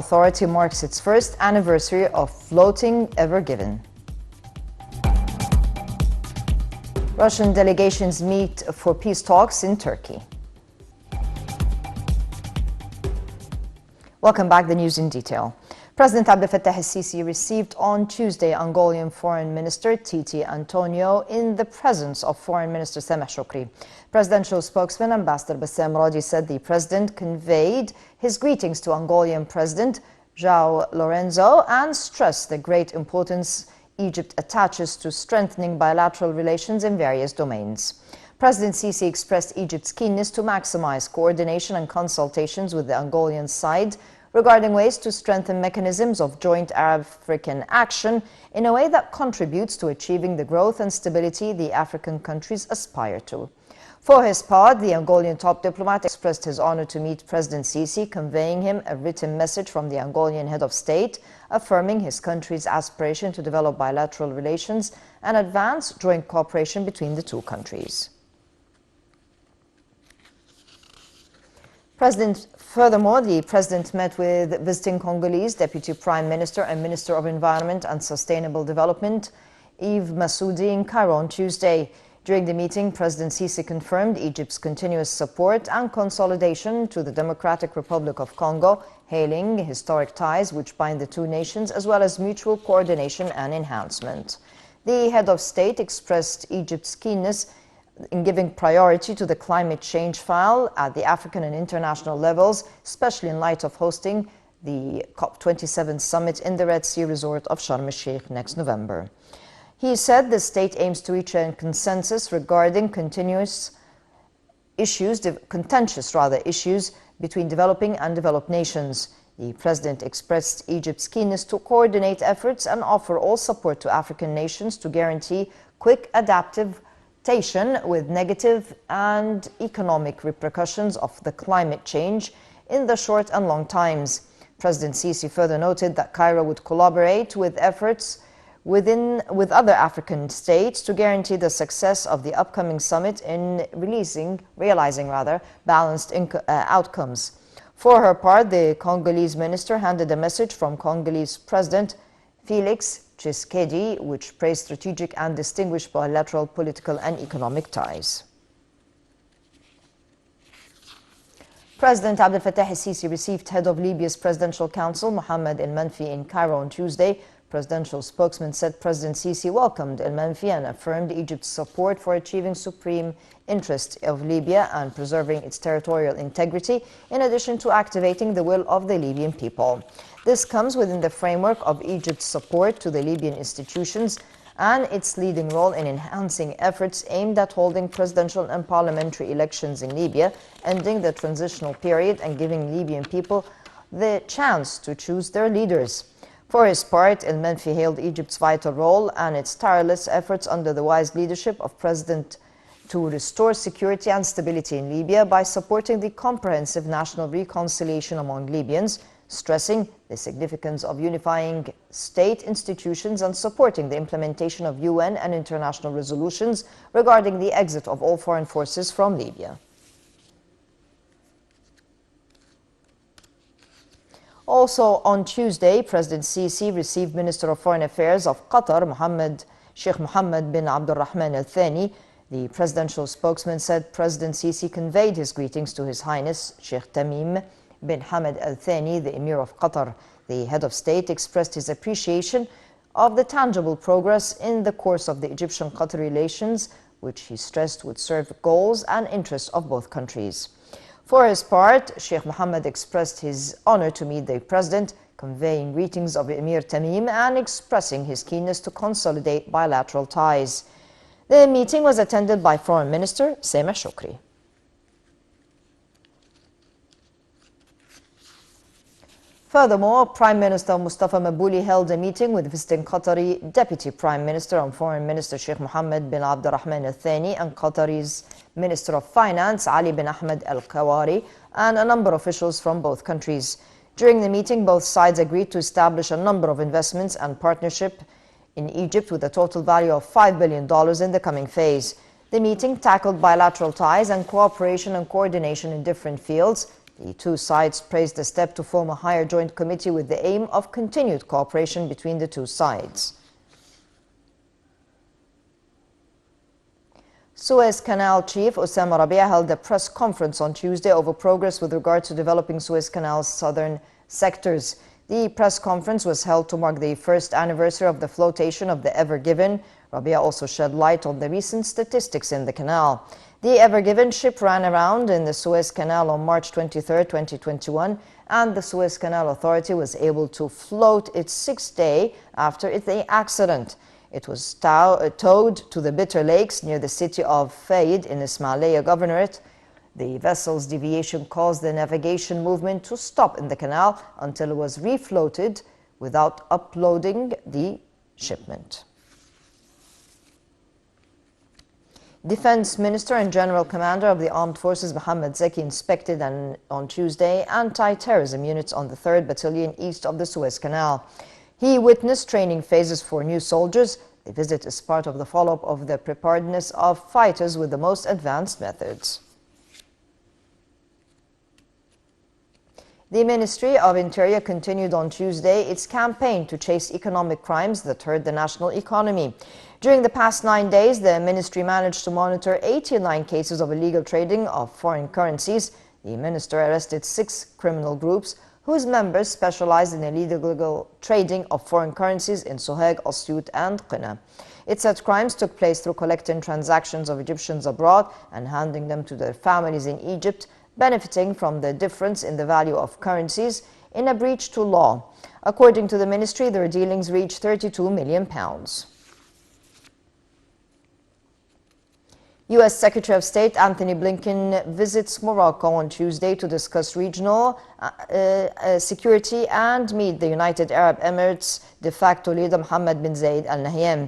Authority marks its first anniversary of floating Ever Given. Russian delegations meet for peace talks in Turkey. Welcome back, the news in detail. President Abdel Fattah el-Sisi received on Tuesday Angolan Foreign Minister Titi Antonio in the presence of Foreign Minister Sameh Shoukry. Presidential spokesman Ambassador Bassam Radi said the president conveyed his greetings to Angolan President João Lorenzo and stressed the great importance Egypt attaches to strengthening bilateral relations in various domains. President Sisi expressed Egypt's keenness to maximize coordination and consultations with the Angolan side regarding ways to strengthen mechanisms of joint Arab-African action in a way that contributes to achieving the growth and stability the African countries aspire to. For his part, the Angolan top diplomat expressed his honor to meet President Sisi, conveying him a written message from the Angolan head of state, affirming his country's aspiration to develop bilateral relations and advance joint cooperation between the two countries. Furthermore, the president met with visiting Congolese Deputy Prime Minister and Minister of Environment and Sustainable Development, Yves Massoudi, in Cairo on Tuesday. During the meeting, President Sisi confirmed Egypt's continuous support and consolidation to the Democratic Republic of Congo, hailing historic ties which bind the two nations, as well as mutual coordination and enhancement. The head of state expressed Egypt's keenness in giving priority to the climate change file at the African and international levels, especially in light of hosting the COP27 summit in the Red Sea resort of Sharm el-Sheikh next November. He said the state aims to reach a consensus regarding contentious issues between developing and developed nations. The president expressed Egypt's keenness to coordinate efforts and offer all support to African nations to guarantee quick adaptation with negative and economic repercussions of the climate change in the short and long times. President Sisi further noted that Cairo would collaborate with efforts with other African states to guarantee the success of the upcoming summit in realizing balanced outcomes. For her part, the Congolese minister handed a message from Congolese President Felix Tshisekedi, which praised strategic and distinguished bilateral political and economic ties. President Abdel Fattah el-Sisi received head of Libya's Presidential Council, Mohammed el-Manfi, in Cairo on Tuesday. Presidential spokesman said President Sisi welcomed el-Manfi and affirmed Egypt's support for achieving supreme interest of Libya and preserving its territorial integrity, in addition to activating the will of the Libyan people. This comes within the framework of Egypt's support to the Libyan institutions and its leading role in enhancing efforts aimed at holding presidential and parliamentary elections in Libya, ending the transitional period and giving Libyan people the chance to choose their leaders. For his part, el-Manfi hailed Egypt's vital role and its tireless efforts under the wise leadership of President to restore security and stability in Libya by supporting the comprehensive national reconciliation among Libyans, stressing the significance of unifying state institutions and supporting the implementation of UN and international resolutions regarding the exit of all foreign forces from Libya. Also on Tuesday, President Sisi received Minister of Foreign Affairs of Qatar, Sheikh Mohammed bin Abdulrahman Al Thani. The presidential spokesman said President Sisi conveyed his greetings to His Highness Sheikh Tamim bin Hamad Al Thani, the Emir of Qatar. The head of state expressed his appreciation of the tangible progress in the course of the Egyptian-Qatar relations, which he stressed would serve the goals and interests of both countries. For his part, Sheikh Mohammed expressed his honor to meet the president, conveying greetings of Emir Tamim and expressing his keenness to consolidate bilateral ties. The meeting was attended by Foreign Minister Sameh Shoukry. Furthermore, Prime Minister Mustafa Mabouli held a meeting with visiting Qatari Deputy Prime Minister and Foreign Minister Sheikh Mohammed bin Abdulrahman Al Thani and Qatari's Minister of Finance Ali bin Ahmed Al Kawari and a number of officials from both countries. During the meeting, both sides agreed to establish a number of investments and partnership in Egypt with a total value of $5 billion in the coming phase. The meeting tackled bilateral ties and cooperation and coordination in different fields, The two sides praised the step to form a higher joint committee with the aim of continued cooperation between the two sides. Suez Canal Chief Osama Rabia held a press conference on Tuesday over progress with regard to developing Suez Canal's southern sectors. The press conference was held to mark the first anniversary of the flotation of the Ever Given. Rabia also shed light on the recent statistics in the canal. The Ever Given ship ran around in the Suez Canal on March 23, 2021, and the Suez Canal Authority was able to float its sixth day after the accident. It was towed to the Bitter Lakes near the city of Faid in Ismailia Governorate. The vessel's deviation caused the navigation movement to stop in the canal until it was refloated without uploading the shipment. Defense Minister and General Commander of the Armed Forces Mohammed Zeki inspected on Tuesday anti-terrorism units on the 3rd Battalion east of the Suez Canal. He witnessed training phases for new soldiers. The visit is part of the follow-up of the preparedness of fighters with the most advanced methods. The Ministry of Interior continued on Tuesday its campaign to chase economic crimes that hurt the national economy. During the past 9 days, the ministry managed to monitor 89 cases of illegal trading of foreign currencies. The minister arrested 6 criminal groups whose members specialized in illegal trading of foreign currencies in Sohag, Asyut, and Qina. It said crimes took place through collecting transactions of Egyptians abroad and handing them to their families in Egypt, benefiting from the difference in the value of currencies in a breach to law. According to the ministry, their dealings reached £32 million. U.S. Secretary of State Anthony Blinken visits Morocco on Tuesday to discuss regional security and meet the United Arab Emirates de facto leader Mohammed bin Zayed Al Nahyan.